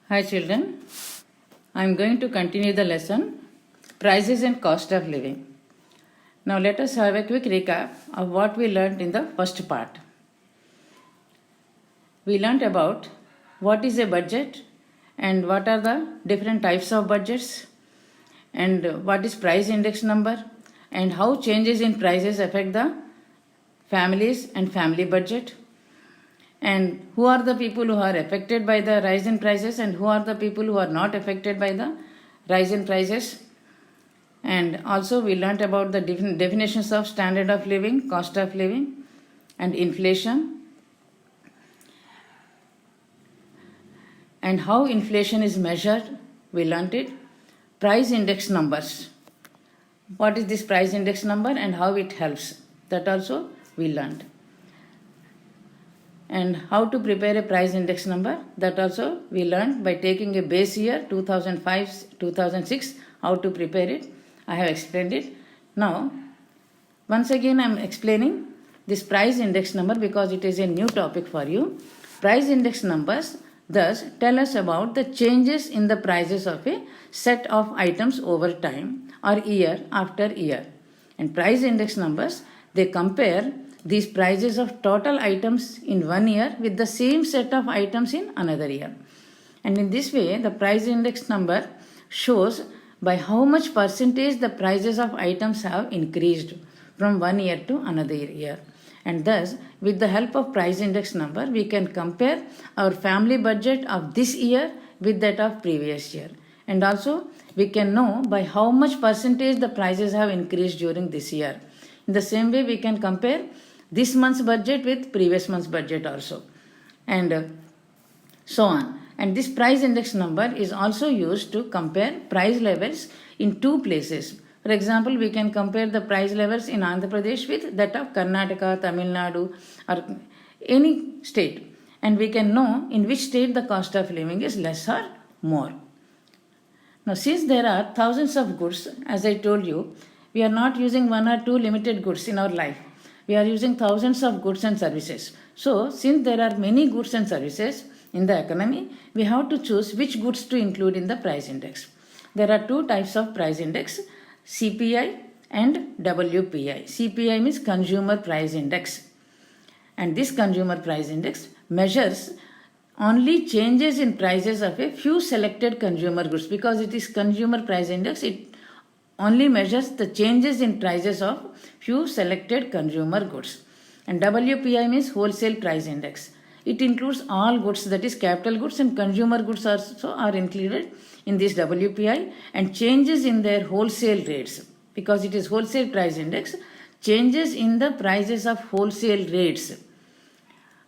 Hi children, I am going to continue the lesson Prices and Cost of Living. Now let us have a quick recap of what we learned in the first part. We learnt about what is a budget and what are the different types of budgets and what is price index number and how changes in prices affect the families and family budget, and who are the people who are affected by the rise in prices and who are the people who are not affected by the rise in prices. And also we learnt about the definitions of standard of living, cost of living, and inflation, and how inflation is measured. We learnt it. Price index numbers. What is this price index number and how it helps? That also we learnt. And how to prepare a price index number, that also we learned by taking a base year 2005-2006, how to prepare it. I have explained it. Now once again I am explaining this price index number because it is a new topic for you. Price index numbers thus tell us about the changes in the prices of a set of items over time or year after year. And price index numbers, they compare these prices of total items in one year with the same set of items in another year. And in this way, the price index number shows by how much percentage the prices of items have increased from one year to another year. And thus, with the help of price index number, we can compare our family budget of this year with that of previous year. And also, we can know by how much percentage the prices have increased during this year. In the same way, we can compare this month's budget with previous month's budget also, and so on. And this price index number is also used to compare price levels in two places. For example, we can compare the price levels in Andhra Pradesh with that of Karnataka, Tamil Nadu, or any state, and we can know in which state the cost of living is less or more. Now, since there are thousands of goods, as I told you, we are not using one or two limited goods in our life. We are using thousands of goods and services. So, since there are many goods and services in the economy, we have to choose which goods to include in the price index. There are two types of price index, CPI and WPI. CPI means Consumer Price Index. And this Consumer Price Index measures only changes in prices of a few selected consumer goods. Because it is Consumer Price Index, it only measures the changes in prices of few selected consumer goods. And WPI means Wholesale Price Index. It includes all goods, that is capital goods and consumer goods also are included in this WPI, and changes in their wholesale rates. Because it is Wholesale Price Index, changes in the prices of wholesale rates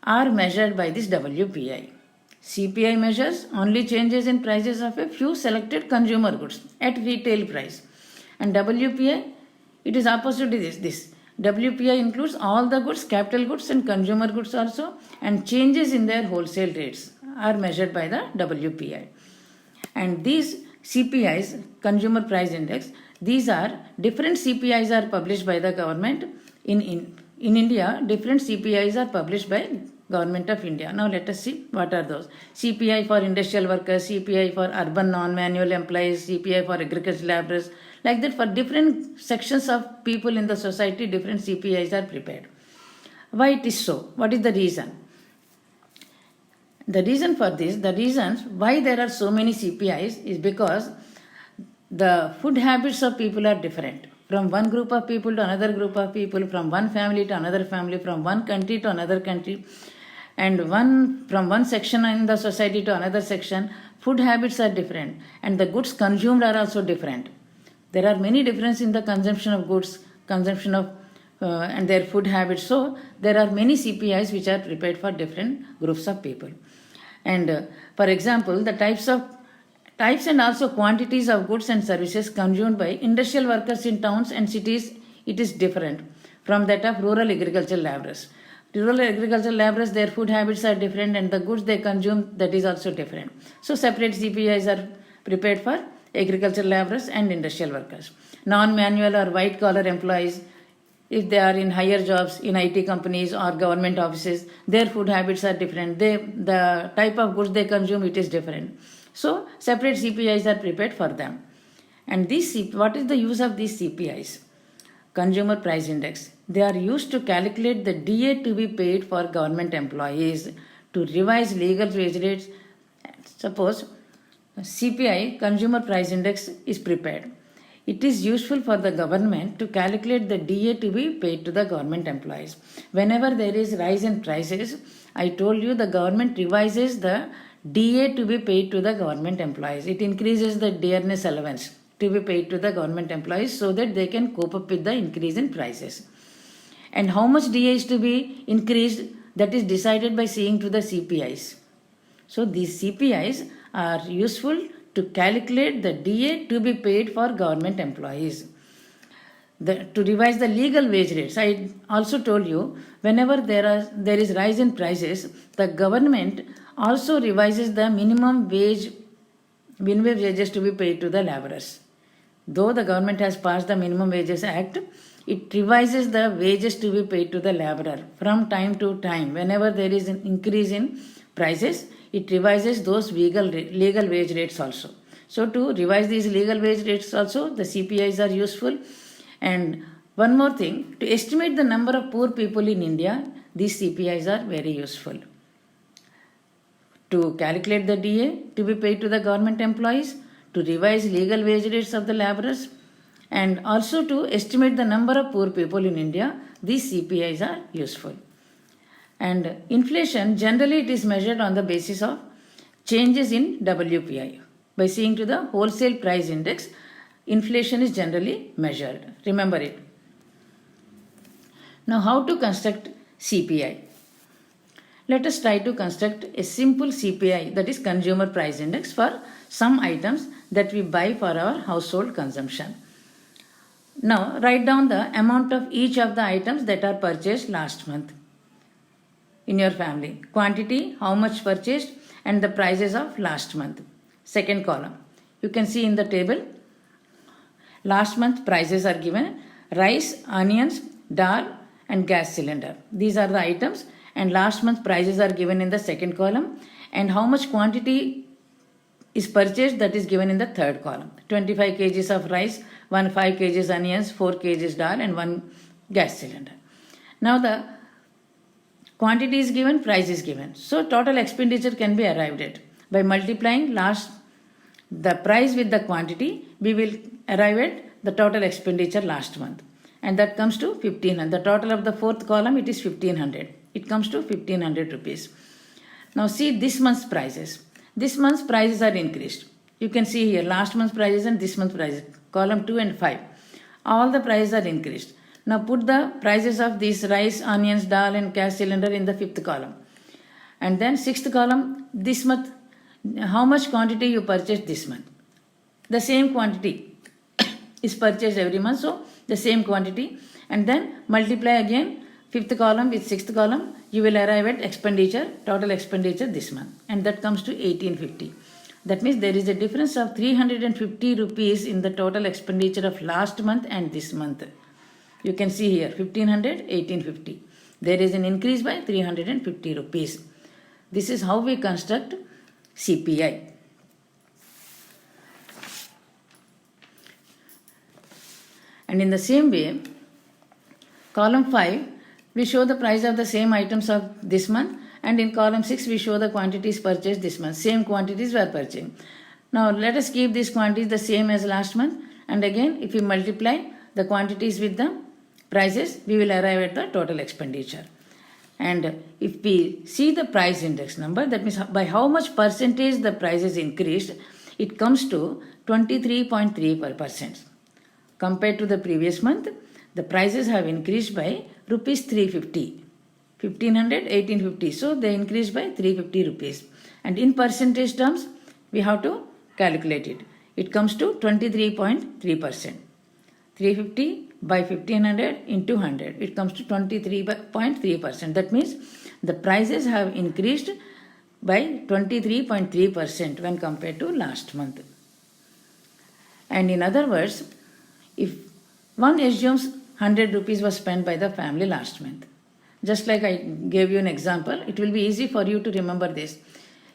are measured by this WPI. CPI measures only changes in prices of a few selected consumer goods at retail price. And WPI, it is opposite to this. WPI includes all the goods, capital goods and consumer goods also, and changes in their wholesale rates are measured by the WPI. And these CPIs, Consumer Price Index, these are different CPIs are published by the government. In India, different CPIs are published by Government of India. Now let us see what are those. CPI for industrial workers, CPI for urban non-manual employees, CPI for agricultural laborers. Like that, for different sections of people in the society, different CPIs are prepared. Why it is so? What is the reason? The reason for this, the reasons why there are so many CPIs is because the food habits of people are different. From one group of people to another group of people, from one family to another family, from one country to another country, and from one section in the society to another section, food habits are different, and the goods consumed are also different. There are many differences in the consumption of goods, consumption of and their food habits. So there are many CPIs which are prepared for different groups of people. And for example, the types and also quantities of goods and services consumed by industrial workers in towns and cities, it is different from that of rural agricultural laborers. Rural agricultural laborers, their food habits are different, and the goods they consume, that is also different. So separate CPIs are prepared for agricultural laborers and industrial workers. Non-manual or white-collar employees, if they are in higher jobs in IT companies or government offices, their food habits are different. The type of goods they consume, it is different. So separate CPIs are prepared for them. And what is the use of these CPIs? Consumer Price Index. They are used to calculate the DA to be paid for government employees, to revise legal wage rates. Suppose CPI, Consumer Price Index, is prepared. It is useful for the government to calculate the DA to be paid to the government employees. Whenever there is rise in prices, I told you the government revises the DA to be paid to the government employees. It increases the dearness allowance to be paid to the government employees so that they can cope up with the increase in prices. And how much DA is to be increased, that is decided by seeing to the CPIs. So these CPIs are useful to calculate the DA to be paid for government employees. To revise the legal wage rates, I also told you whenever there is rise in prices, the government also revises the minimum wages to be paid to the laborers. Though the government has passed the Minimum Wages Act, it revises the wages to be paid to the laborer from time to time. Whenever there is an increase in prices, it revises those legal wage rates also. So to revise these legal wage rates also, the CPIs are useful. And one more thing, to estimate the number of poor people in India, these CPIs are very useful. To calculate the DA to be paid to the government employees, to revise legal wage rates of the laborers, and also to estimate the number of poor people in India, these CPIs are useful. And inflation, generally it is measured on the basis of changes in WPI. By seeing to the wholesale price index, inflation is generally measured. Remember it. Now how to construct CPI? Let us try to construct a simple CPI, that is Consumer Price Index, for some items that we buy for our household consumption. Now write down the amount of each of the items that are purchased last month in your family. Quantity, how much purchased, and the prices of last month. Second column. You can see in the table, last month prices are given: rice, onions, dal and gas cylinder. These are the items, and last month prices are given in the second column, and how much quantity is purchased, that is given in the third column. 25 kgs of rice, 5 kgs onions, 4 kgs dal and 1 gas cylinder. Now the quantity is given, price is given. So total expenditure can be arrived at by multiplying the price with the quantity. We will arrive at the total expenditure last month, and that comes to 1500. The total of the fourth column, it is 1500. It comes to 1500 rupees. Now see this month's prices. This month's prices are increased. You can see here last month's prices and this month's prices. Column 2 and 5. All the prices are increased. Now put the prices of these rice, onions, dal and gas cylinder in the fifth column. And then sixth column, this month, how much quantity you purchased this month. The same quantity is purchased every month, so the same quantity. And then multiply again fifth column with sixth column, you will arrive at expenditure, total expenditure this month, and that comes to 1850. That means there is a difference of 350 rupees in the total expenditure of last month and this month. You can see here 1500, 1850. There is an increase by 350 rupees. This is how we construct CPI. And in the same way, column 5, we show the price of the same items of this month, and in column 6 we show the quantities purchased this month. Same quantities were purchased. Now let us keep these quantities the same as last month, and again if we multiply the quantities with the prices, we will arrive at the total expenditure. And if we see the price index number, that means by how much percentage the price is increased, it comes to 23.3%. Compared to the previous month, the prices have increased by rupees 350. 1500, 1850. So they increased by 350 rupees. And in percentage terms, we have to calculate it. It comes to 23.3%. 350 by 1500 into 100. It comes to 23.3%. That means the prices have increased by 23.3% when compared to last month. And in other words, if one assumes 100 rupees was spent by the family last month, just like I gave you an example, it will be easy for you to remember this.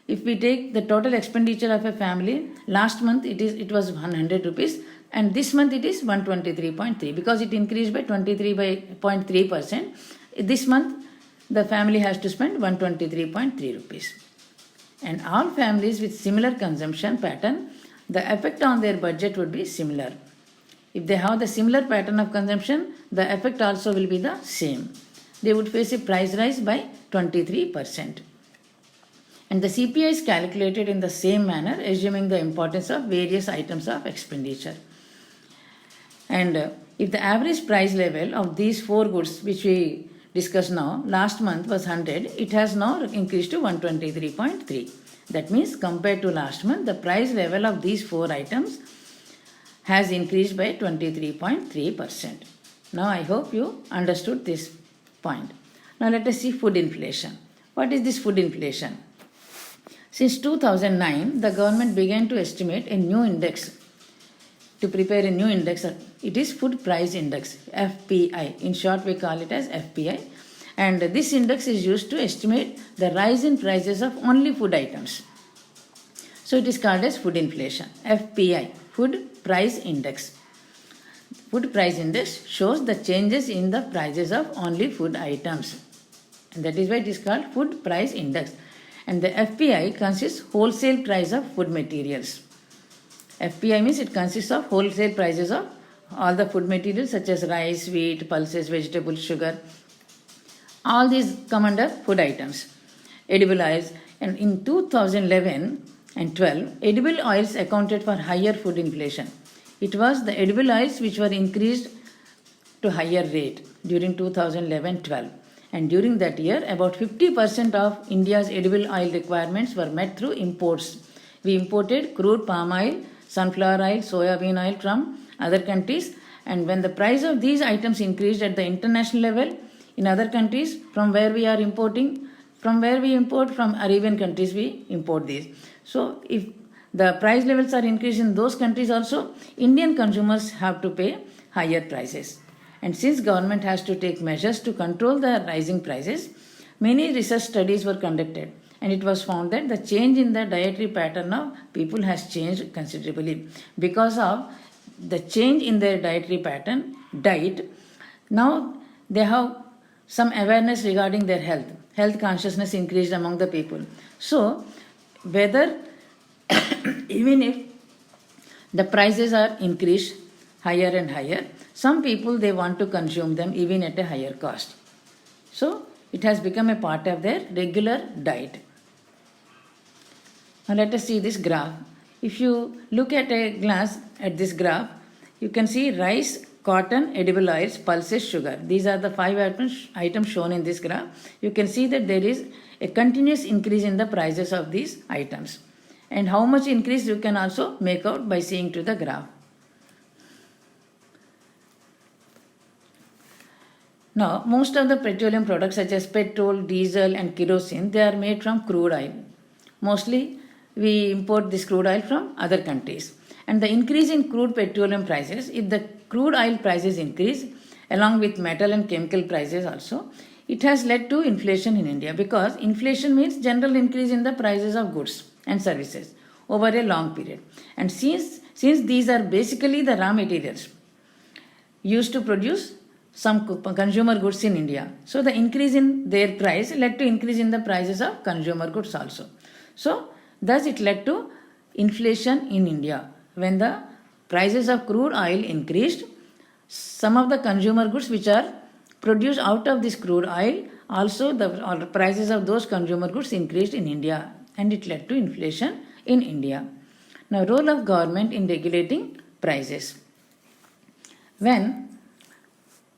if we take the total expenditure of a family, last month it was 100 rupees and this month it is 123.3 because it increased by 23.3%. This month the family has to spend 123.3 rupees. And all families with similar consumption pattern, the effect on their budget would be similar. If they have the similar pattern of consumption, the effect also will be the same. They would face a price rise by 23%. And the CPI is calculated in the same manner, assuming the importance of various items of expenditure. And if the average price level of these four goods which we discussed now, last month was 100, it has now increased to 123.3. That means compared to last month, the price level of these four items has increased by 23.3%. Now I hope you understood this point. Now let us see food inflation. What is this food inflation? Since 2009, the government began to estimate a new index, to prepare a new index. It is Food Price Index, FPI. In short, we call it as FPI. And this index is used to estimate the rise in prices of only food items. So it is called as food inflation, FPI, Food Price Index. Food Price Index shows the changes in the prices of only food items. And that is why it is called Food Price Index. And the FPI consists wholesale price of food materials. FPI means it consists of wholesale prices of all the food materials such as rice, wheat, pulses, vegetables, sugar. All these come under food items. Edible oils. And in 2011 and 12, edible oils accounted for higher food inflation. It was the edible oils which were increased to higher rate during 2011-12. And during that year, about 50% of India's edible oil requirements were met through imports. We imported crude palm oil, sunflower oil, soya bean oil from other countries. And when the price of these items increased at the international level, in other countries from where we are importing, from where we import, from Arabian countries we import these. So if the price levels are increased in those countries also, Indian consumers have to pay higher prices. And since government has to take measures to control the rising prices, many research studies were conducted and it was found that the change in the dietary pattern of people has changed considerably. Because of the change in their dietary pattern, diet, now they have some awareness regarding their health. Health consciousness increased among the people. So, whether even if the prices are increased higher and higher, some people they want to consume them even at a higher cost. So, it has become a part of their regular diet. Now let us see this graph. If you look at at this graph, you can see rice, cotton, edible oils, pulses, sugar. These are the 5 items shown in this graph. You can see that there is a continuous increase in the prices of these items. And how much increase you can also make out by seeing to the graph. Now, most of the petroleum products such as petrol, diesel and kerosene, they are made from crude oil. Mostly, we import this crude oil from other countries. And the increase in crude petroleum prices, if the crude oil prices increase along with metal and chemical prices also, it has led to inflation in India because inflation means general increase in the prices of goods and services over a long period. And since these are basically the raw materials used to produce some consumer goods in India, so the increase in their price led to increase in the prices of consumer goods also. So, thus it led to inflation in India. When the prices of crude oil increased, some of the consumer goods which are produced out of this crude oil, also the prices of those consumer goods increased in India and it led to inflation in India. Now, role of government in regulating prices. When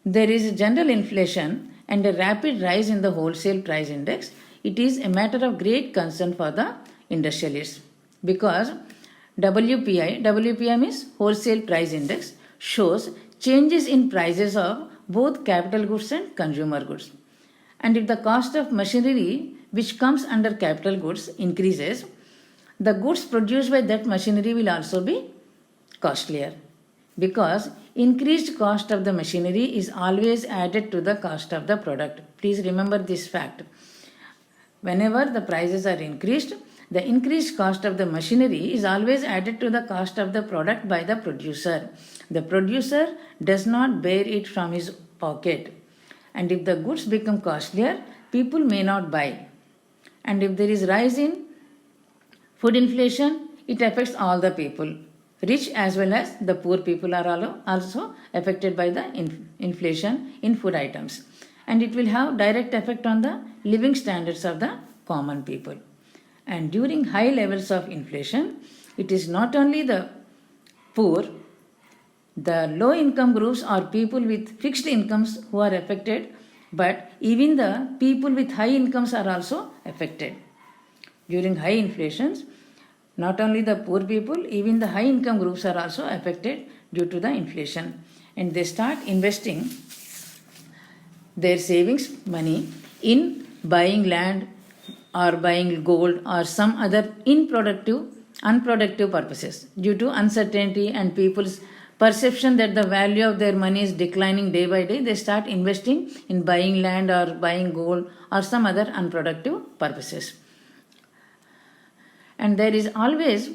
there is general inflation and a rapid rise in the wholesale price index, it is a matter of great concern for the industrialists because WPI means wholesale price index, shows changes in prices of both capital goods and consumer goods. And if the cost of machinery which comes under capital goods increases, the goods produced by that machinery will also be costlier because increased cost of the machinery is always added to the cost of the product. Please remember this fact. Whenever the prices are increased, The increased cost of the machinery is always added to the cost of the product by the producer. The producer does not bear it from his pocket. And if the goods become costlier, people may not buy. And if there is rise in food inflation, it affects all the people. Rich as well as the poor people are also affected by the inflation in food items. And it will have direct effect on the living standards of the common people. And during high levels of inflation, it is not only the poor, the low income groups or people with fixed incomes who are affected, but even the people with high incomes are also affected. During high inflations, not only the poor people, even the high income groups are also affected due to the inflation. And they start investing their savings money in buying land or buying gold or some other unproductive purposes. Due to uncertainty and people's perception that the value of their money is declining day by day, they start investing in buying land or buying gold or some other unproductive purposes. And there is always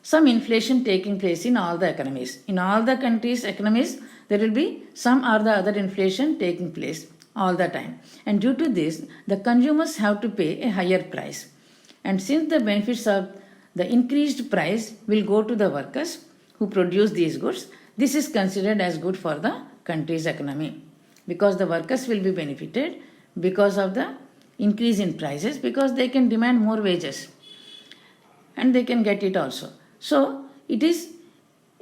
some inflation taking place in all the economies. In all the countries' economies, there will be some or the other inflation taking place all the time. And due to this, the consumers have to pay a higher price. And since the benefits of the increased price will go to the workers who produce these goods, this is considered as good for the country's economy. Because the workers will be benefited because of the increase in prices, because they can demand more wages and they can get it also. So it is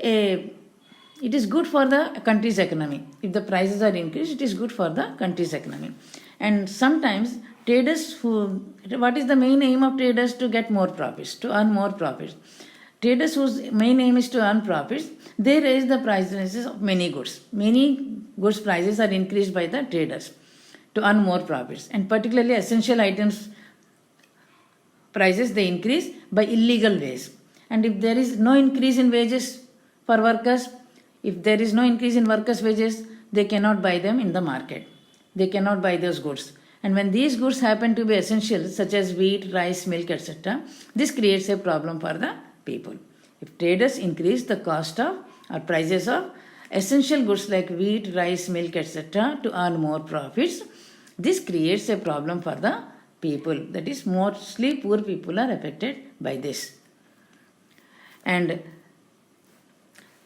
good for the country's economy. If the prices are increased, it is good for the country's economy. And sometimes traders what is the main aim of traders? To get more profits, to earn more profits. Traders whose main aim is to earn profits, they raise the prices of many goods. Many goods prices are increased by the traders to earn more profits. And particularly essential items prices they increase by illegal ways. And if there is no increase in wages for workers, if there is no increase in workers' wages, they cannot buy them in the market. They cannot buy those goods. And when these goods happen to be essential, such as wheat, rice, milk, etc., this creates a problem for the people. If traders increase the cost of or prices of essential goods like wheat, rice, milk, etc., to earn more profits, this creates a problem for the people. That is, mostly poor people are affected by this. And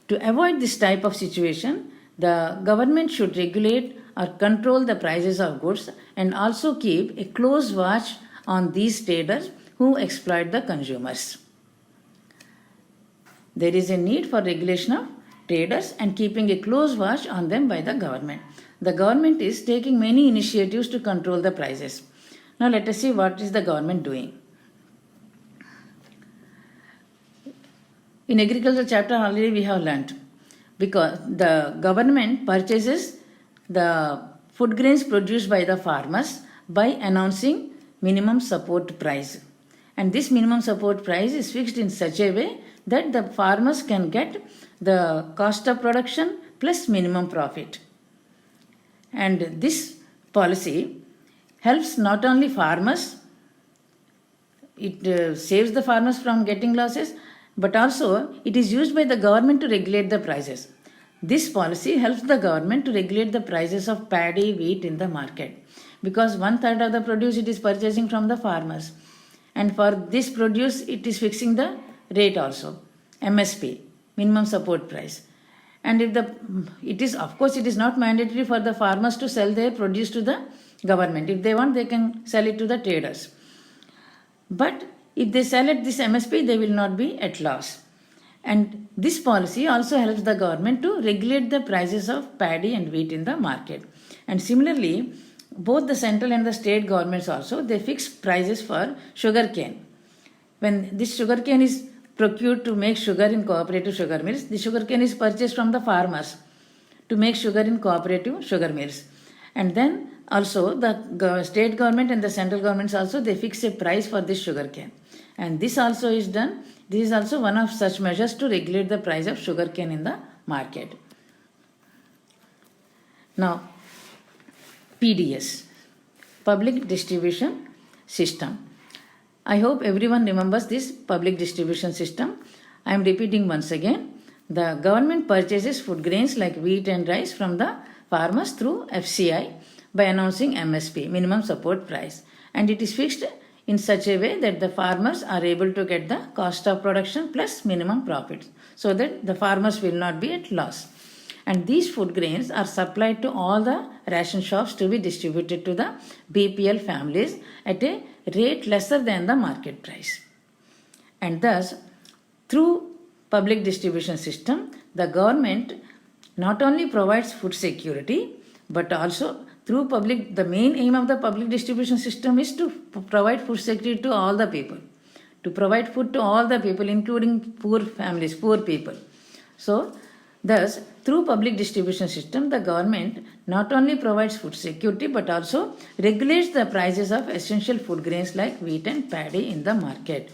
to avoid this type of situation, the government should regulate or control the prices of goods and also keep a close watch on these traders who exploit the consumers. There is a need for regulation of traders and keeping a close watch on them by the government. The government is taking many initiatives to control the prices. Now let us see what is the government doing. In agriculture chapter already we have learnt, because the government purchases the food grains produced by the farmers by announcing minimum support price. And this minimum support price is fixed in such a way that the farmers can get the cost of production plus minimum profit. And this policy helps not only farmers, it saves the farmers from getting losses, but also it is used by the government to regulate the prices. This policy helps the government to regulate the prices of paddy, wheat in the market, because 1/3 of the produce it is purchasing from the farmers. And for this produce it is fixing the rate also, MSP, minimum support price. And if it is not mandatory for the farmers to sell their produce to the government. If they want, they can sell it to the traders. But if they sell at this MSP, they will not be at loss. And this policy also helps the government to regulate the prices of paddy and wheat in the market. And similarly, both the central and the state governments also, they fix prices for sugarcane. When this sugarcane is procured to make sugar in cooperative sugar mills, the sugarcane is purchased from the farmers to make sugar in cooperative sugar mills. And then also the state government and the central governments also, they fix a price for this sugarcane. And this also is done. This is also one of such measures to regulate the price of sugarcane in the market. Now, PDS, Public Distribution System. I hope everyone remembers this public distribution system. I am repeating once again. The government purchases food grains like wheat and rice from the farmers through FCI by announcing MSP, minimum support price, and it is fixed in such a way that the farmers are able to get the cost of production plus minimum profits, so that the farmers will not be at loss. And these food grains are supplied to all the ration shops to be distributed to the BPL families at a rate lesser than the market price. And thus, through public distribution system, the government not only provides food security, but also through the main aim of the public distribution system is to provide food security to all the people, to provide food to all the people, including poor families, poor people. So, thus, through public distribution system, the government not only provides food security, but also regulates the prices of essential food grains like wheat and paddy in the market.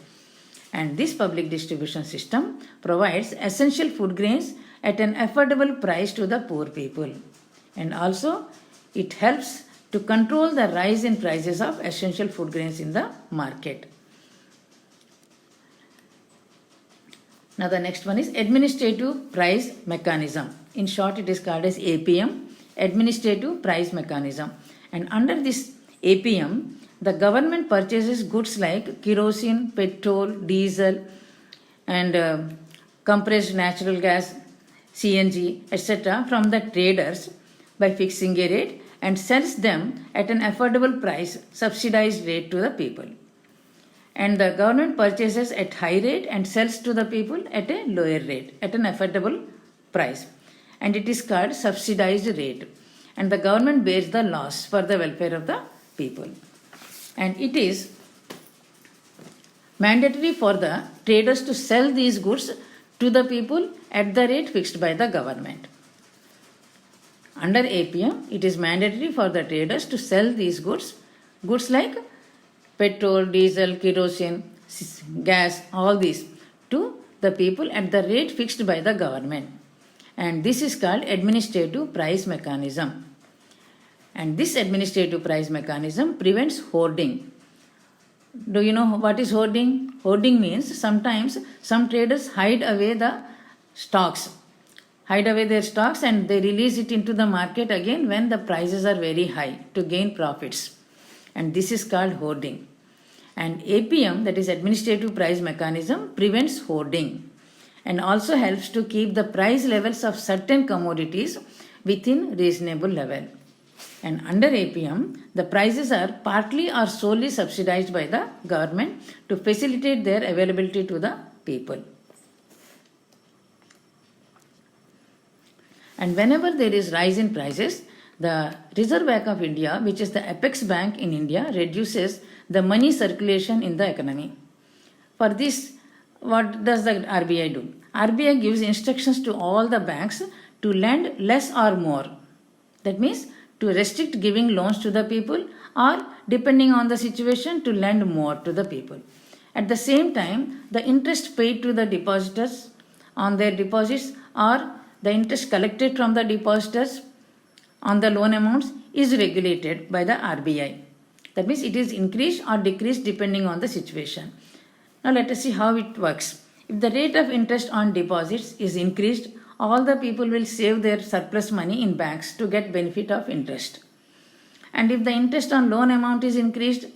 And this public distribution system provides essential food grains at an affordable price to the poor people. And also, it helps to control the rise in prices of essential food grains in the market. Now the next one is administrative price mechanism. In short, it is called as APM, administrative price mechanism. And under this APM, the government purchases goods like kerosene, petrol, diesel, and compressed natural gas, CNG, etc. from the traders by fixing a rate and sells them at an affordable price, subsidized rate to the people. And the government purchases at high rate and sells to the people at a lower rate, at an affordable price. And it is called subsidized rate. And the government bears the loss for the welfare of the people. And it is mandatory for the traders to sell these goods to the people at the rate fixed by the government. Under APM, it is mandatory for the traders to sell these goods like petrol, diesel, kerosene, gas, all these to the people at the rate fixed by the government. And this is called administrative price mechanism. And this administrative price mechanism prevents hoarding. Do you know what is hoarding? Hoarding means sometimes some traders hide away their stocks and they release it into the market again when the prices are very high to gain profits. And this is called hoarding. And APM, that is administrative price mechanism, prevents hoarding and also helps to keep the price levels of certain commodities within reasonable level. And under APM, the prices are partly or solely subsidized by the government to facilitate their availability to the people. And whenever there is rise in prices, the Reserve Bank of India, which is the apex bank in India, reduces the money circulation in the economy. For this, what does the RBI do? RBI gives instructions to all the banks to lend less or more. That means to restrict giving loans to the people, or depending on the situation to lend more to the people. At the same time, the interest paid to the depositors on their deposits or the interest collected from the depositors on the loan amounts is regulated by the RBI. That means it is increased or decreased depending on the situation. Now let us see how it works. If the rate of interest on deposits is increased, all the people will save their surplus money in banks to get benefit of interest. And if the interest on loan amount is increased,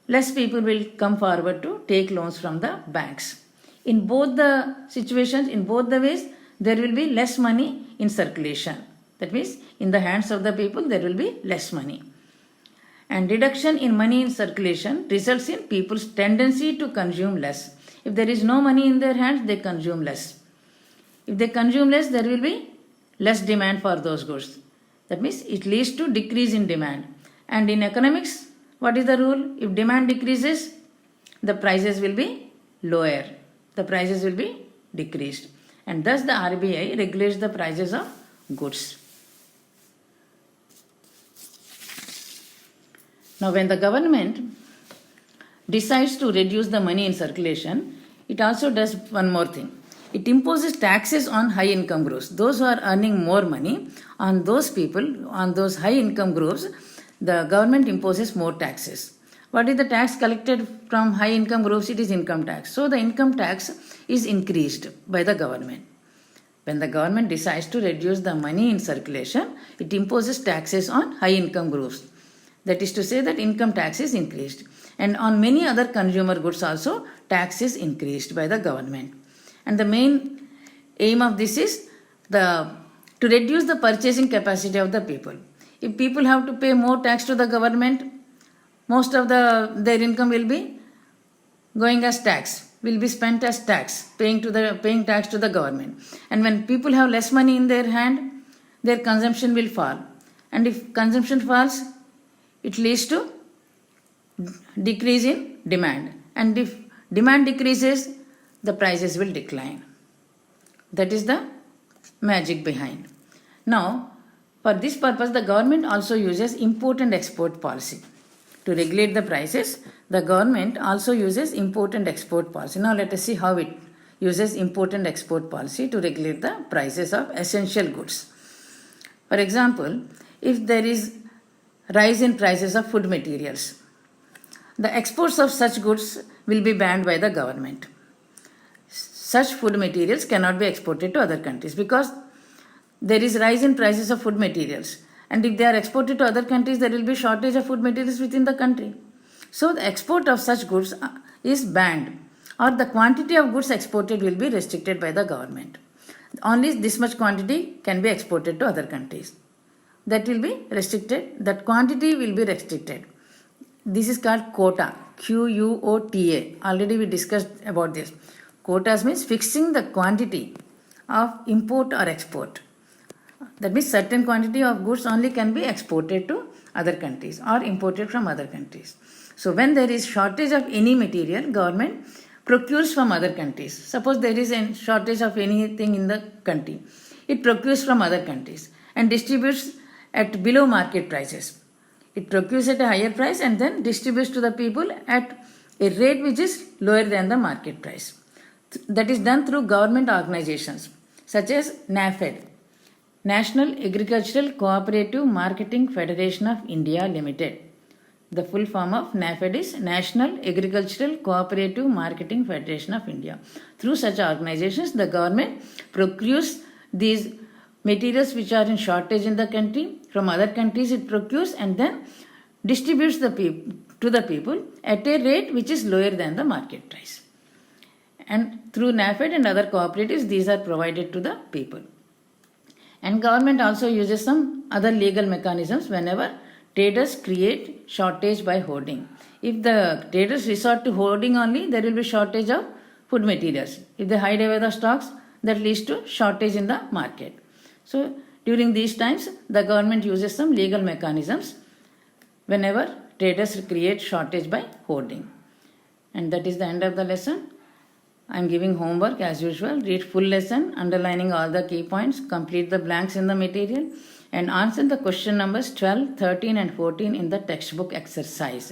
less people will come forward to take loans from the banks. In both the situations, in both the ways, there will be less money in circulation. That means in the hands of the people, there will be less money. And reduction in money in circulation results in people's tendency to consume less. If there is no money in their hands, they consume less. If they consume less, there will be less demand for those goods. That means it leads to decrease in demand. And in economics, what is the rule? If demand decreases, the prices will be lower. The prices will be decreased. And thus the RBI regulates the prices of goods. Now when the government decides to reduce the money in circulation, it also does one more thing. It imposes taxes on high income groups. Those who are earning more money, on those people, on those high income groups, the government imposes more taxes. What is the tax collected from high income groups? It is income tax. So the income tax is increased by the government. When the government decides to reduce the money in circulation, it imposes taxes on high income groups. That is to say that income tax is increased. And on many other consumer goods also, tax is increased by the government. And the main aim of this is to reduce the purchasing capacity of the people. If people have to pay more tax to the government, most of their income will be going as tax, will be spent as tax, paying tax to the government. And when people have less money in their hand, their consumption will fall. And if consumption falls, it leads to decrease in demand. And if demand decreases, the prices will decline. That is the magic behind. Now, for this purpose, the government also uses import and export policy. To regulate the prices, the government also uses import and export policy. Now let us see how it uses import and export policy to regulate the prices of essential goods. For example, if there is rise in prices of food materials, the exports of such goods will be banned by the government. Such food materials cannot be exported to other countries because there is rise in prices of food materials. And if they are exported to other countries, there will be shortage of food materials within the country. So the export of such goods is banned, or the quantity of goods exported will be restricted by the government. Only this much quantity can be exported to other countries. That will be restricted, that quantity will be restricted. This is called quota, Quota. Already we discussed about this. Quotas means fixing the quantity of import or export. That means certain quantity of goods only can be exported to other countries or imported from other countries. So when there is shortage of any material, government procures from other countries. Suppose there is a shortage of anything in the country. It procures from other countries and distributes at below market prices. It procures at a higher price and then distributes to the people at a rate which is lower than the market price. That is done through government organizations such as NAFED, National Agricultural Cooperative Marketing Federation of India Limited. The full form of NAFED is National Agricultural Cooperative Marketing Federation of India. Through such organizations, the government procures these materials which are in shortage in the country. From other countries it procures and then distributes to the people at a rate which is lower than the market price. And through NAFED and other cooperatives, these are provided to the people. And government also uses some other legal mechanisms whenever traders create shortage by hoarding. If the traders resort to hoarding only, there will be shortage of food materials. If they hide away the stocks, that leads to shortage in the market. So during these times, the government uses some legal mechanisms whenever traders create shortage by hoarding. And that is the end of the lesson. I am giving homework as usual. Read full lesson, underlining all the key points, complete the blanks in the material and answer the question numbers 12, 13 and 14 in the textbook exercise.